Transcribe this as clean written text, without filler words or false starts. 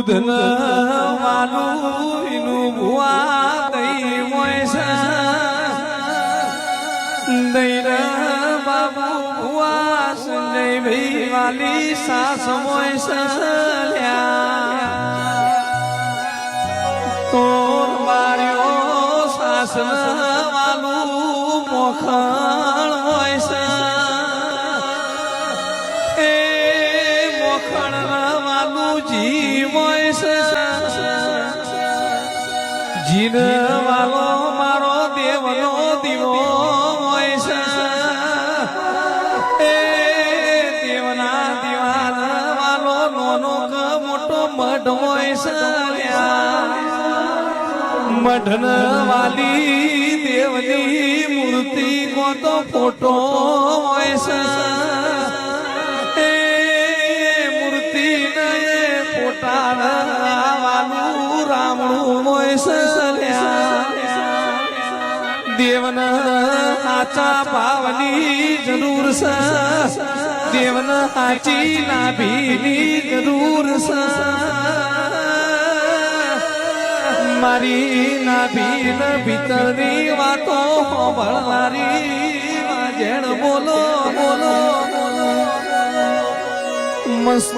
દૂધન વાલું ભુવા દઈ મોય દઈ બાબુ ભુવા સંજય ભાઈ વાલી સાસ મોય તોર માર્યો સાસ વાલું મોખણ હોય એ મોખણ વાલું જીવ જીન વાલો મારો દેવનો દીવો હોય એ દેવના દીવાન વાલો નોનો મોટો મઢ હોય મઢન વાલી દેવની મૂર્તિ કો તો ફોટો હોય એ મૂર્તિ ને ફોટા વાલું રામણું હોય દેવન આચા ભાવની જરૂર છે દેવન આચી નાભીની જરૂર છે મારી નાભીન ભીતરની વાતો ભણવારી જેણ બોલો બોલો મસ્ત